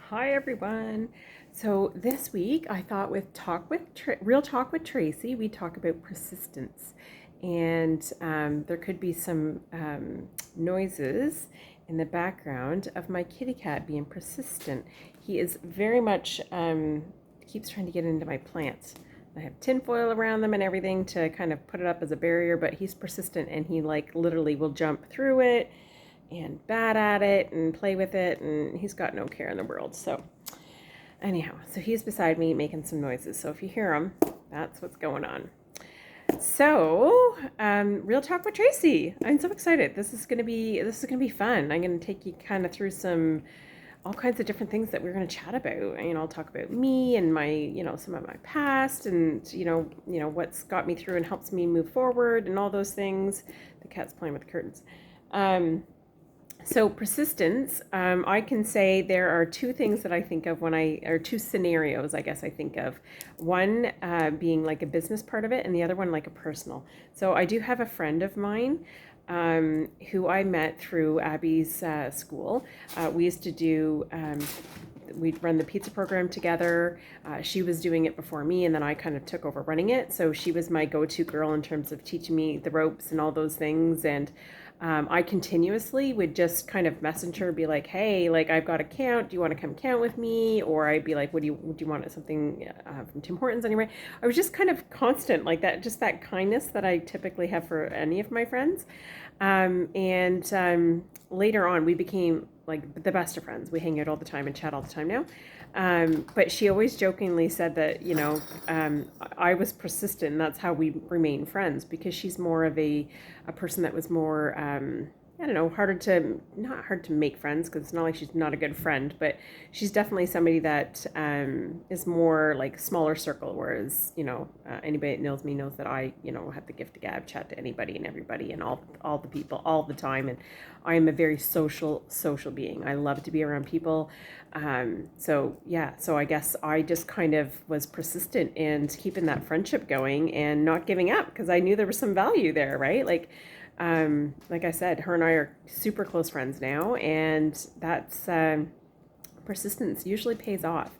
Hi everyone. So this week I thought with Real Talk with Tracy, we talk about persistence, and there could be some noises in the background of my kitty cat being persistent. He is very much keeps trying to get into my plants. I have tinfoil around them and everything to kind of put it up as a barrier, but he's persistent and he like literally will jump through it and bat at it and play with it, and he's got no care in the world. So anyhow, so he's beside me making some noises. So if you hear him, that's what's going on. So, Real Talk with Tracy. I'm so excited. This is gonna be fun. I'm gonna take you kind of through some all kinds of different things that we're going to chat about. I'll talk about me and my, some of my past, and what's got me through and helps me move forward, and all those things. The cat's playing with the curtains. So persistence, I can say there are two things that I think of or two scenarios, I guess I think of. One being like a business part of it, and the other one like a personal. So I do have a friend of mine who I met through Abby's school. We used to do we'd run the pizza program together. She was doing it before me, and then I kind of took over running it. So she was my go-to girl in terms of teaching me the ropes and all those things. And I continuously would just kind of message her, be like, "Hey, like I've got a count. Do you want to come count with me?" Or I'd be like, "What do you want something from Tim Hortons anyway?" I was just kind of constant like that, just that kindness that I typically have for any of my friends. And later on, we became like the best of friends. We hang out all the time and chat all the time now. But she always jokingly said that, I was persistent, and that's how we remain friends, because she's more of a person that was more, I don't know, not hard to make friends, because it's not like she's not a good friend, but she's definitely somebody that is more like smaller circle, whereas, anybody that knows me knows that I, have the gift of gab, chat to anybody and everybody and all the people all the time. And I am a very social being. I love to be around people. So I guess I just kind of was persistent and keeping that friendship going and not giving up, because I knew there was some value there, right? Like I said, her and I are super close friends now, and that's persistence usually pays off.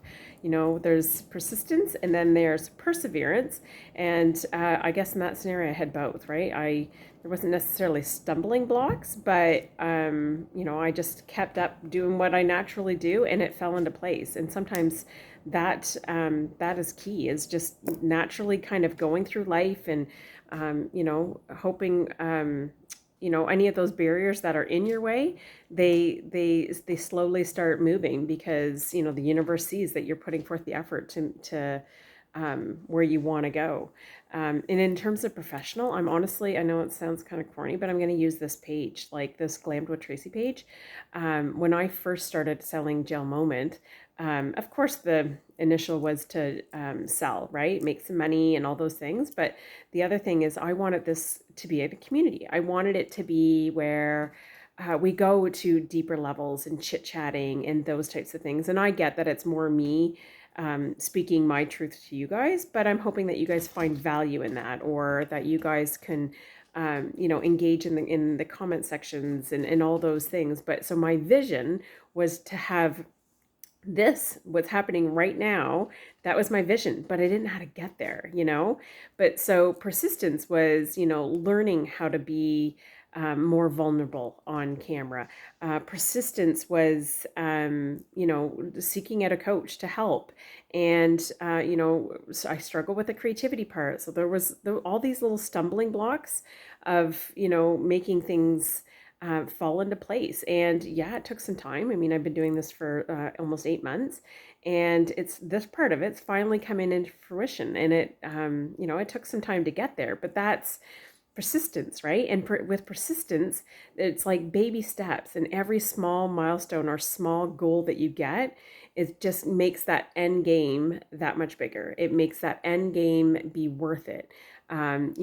There's persistence and then there's perseverance, and I guess in that scenario I had both, right? There wasn't necessarily stumbling blocks, but I just kept up doing what I naturally do, and it fell into place. And sometimes that is key, is just naturally kind of going through life and hoping any of those barriers that are in your way, they slowly start moving, because the universe sees that you're putting forth the effort to where you want to go. And in terms of professional, I know it sounds kind of corny, but I'm going to use this page, like this Glammed with Tracy page. When I first started selling Gel Moment, of course, the initial was to sell, right? Make some money and all those things. But the other thing is, I wanted this to be a community. I wanted it to be where we go to deeper levels and chit chatting and those types of things. And I get that it's more me speaking my truth to you guys, but I'm hoping that you guys find value in that, or that you guys can engage in the comment sections and all those things. But so my vision was to have what's happening right now. That was my vision, but I didn't know how to get there. But so persistence was, learning how to be more vulnerable on camera. Persistence was, seeking out a coach to help. And, so I struggle with the creativity part. So there was all these little stumbling blocks of, making things fall into place. And yeah, it took some time. I mean, I've been doing this for almost 8 months, and it's this part of it's finally coming into fruition. And it took some time to get there, but that's persistence, right? And with persistence, it's like baby steps, and every small milestone or small goal that you get, it just makes that end game that much bigger. It makes that end game be worth it. And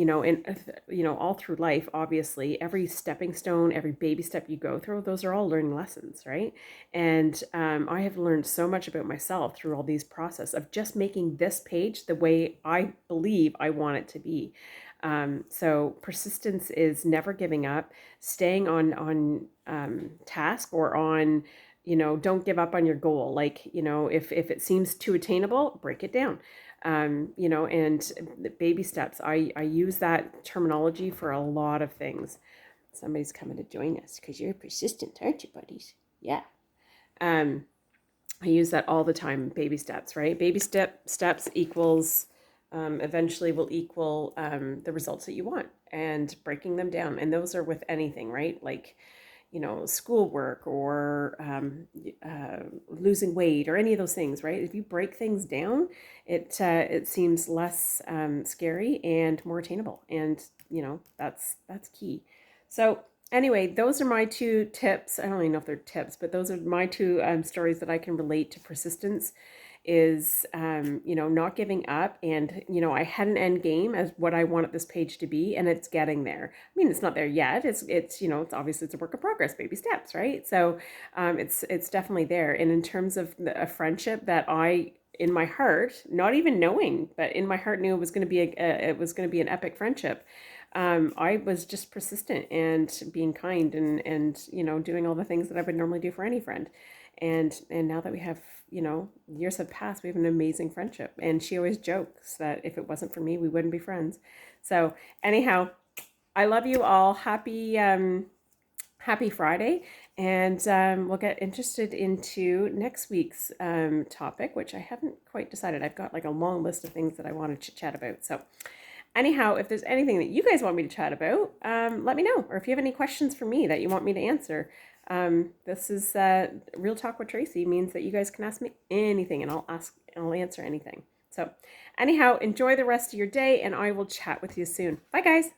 all through life, obviously, every stepping stone, every baby step you go through, those are all learning lessons, right? And I have learned so much about myself through all these process of just making this page the way I believe I want it to be. So persistence is never giving up, staying on task, or on you know, don't give up on your goal. Like, you know, if it seems too attainable, break it down. You know, and the baby steps. I use that terminology for a lot of things. Somebody's coming to join us because you're persistent, aren't you, buddies? Yeah. Um, I use that all the time. Baby steps, right? Steps equals eventually will equal the results that you want, and breaking them down. And those are with anything, right? Like, you know, schoolwork or losing weight or any of those things, right? If you break things down, it seems less scary and more attainable. And you know, that's key. So anyway, those are my two tips. I don't even know if they're tips, but those are my two stories that I can relate to persistence is you know, not giving up. And you know, I had an end game as what I wanted this page to be, and it's getting there. I mean, it's not there yet. It's you know, it's obviously it's a work of progress, baby steps, right? So it's definitely there. And in terms of a friendship that I, in my heart, not even knowing, but in my heart knew it was going to be it was going to be an epic friendship. I was just persistent and being kind and you know, doing all the things that I would normally do for any friend. And now that we have, you know, years have passed, we have an amazing friendship. And she always jokes that if it wasn't for me, we wouldn't be friends. So anyhow, I love you all. Happy Friday, and we'll get interested into next week's topic, which I haven't quite decided. I've got like a long list of things that I want to chat about. So anyhow, if there's anything that you guys want me to chat about, let me know. Or if you have any questions for me that you want me to answer, this is Real Talk with Tracy means that you guys can ask me anything, and I'll answer anything. So anyhow, enjoy the rest of your day, and I will chat with you soon. Bye, guys.